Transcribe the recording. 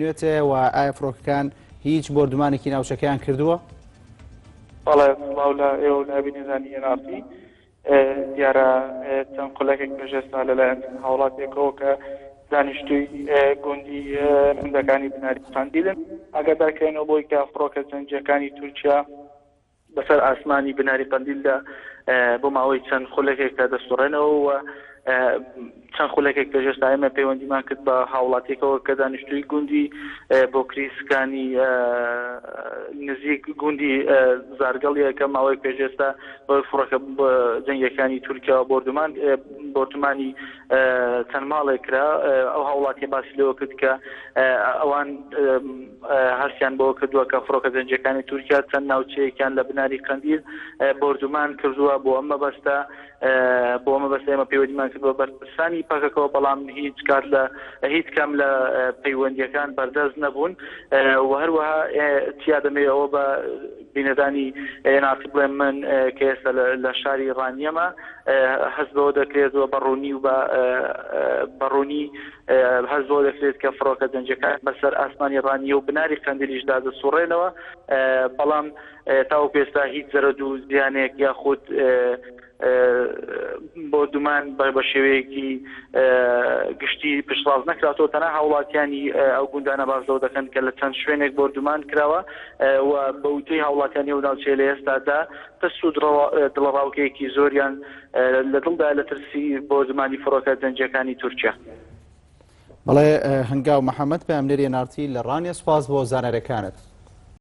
نوێتەوە و ئایا فڕۆکەکان هیچ بردومانێکی ناوچەکەیان کردووە؟ بەڵێ سڵاو لە ئێوە نابی نێزانی هێناسی دیارە چەند قولەکێک پێشێستا لەلایەن هاوڵاتێکەوە کە دانیشتووی گوندی هەندەکانی بناری قەندیلن ئاگادارکرێنەوە بۆی کە فڕۆکە جەنگیەکانی تورکیا بەسەر ئاسمانی بناری قەندیلدا بۆ ماوەی چەند خولەکێکدا دەسوڕێنەوە و چەند خولەکێک پێشێستا ئێمە پەیوەندیمان کرد بە هاوڵاتێکەوە کە دانیشتووی گوندی بۆ کریسکانی نزیک گوندی زارگەڵیە کە ماوەی پێشێستا فڕۆکە جەنگیەکانی تورکیا بۆرتمانی چەند ماڵێک کرا ئەو هاوڵاتی باسی لەوە کرد کە ئەوان هەستیان بۆ کردووە کە فڕۆکە جەنگیەکانی تورکیا چەند ناوچەیەکیان لە بناری قەندیل بۆردومان کردووە بۆ ئەمە بەستە ئێمە پەیوەندیمان کرد بە بەرپرسانی پاکەکەوە بەڵام هیچ کەم لە پەیوەندیەکان بەردەست نەبوون و هەروەها چیا دەمەوێت ئەوە بە بینەدانی ناسی بڵێم من کە ئێستا لە شاری ڕانیەمە هەست بەوە دەکرێتەوە بەڕوونی و بەڕوونی هەست بەوە دەکرێت کە فڕۆکە جەنگیەکان بەسەر ئاسمانی ڕانیە و بناری قەندیلیشدا دەسوڕێنەوە بەڵام تاوەکو ئێستا هیچ زەرەد و زیانێک یاخود بۆ دومان بە شێوەیەکی گشتی پشتڕاست نەکراتەوە تەنها هاوڵاتیانی ئەو گوندانە بازەوە دەکەن کە لە چەند شوێنێک بۆردومان کراوە و بە وتەی هاوڵاتیانی ئەو ناوچەیە لە ئێستادا تەست و دڵەڕاوکەیەکی زۆریان لە دڵدا لە ترسی بۆردومانی فڕۆکە جەنگیەکانی تورکیا. بەڵێ هەنگاو محەممەد پامنێری نارتی لە ڕانیە سپاس بۆ زانەرەکانت.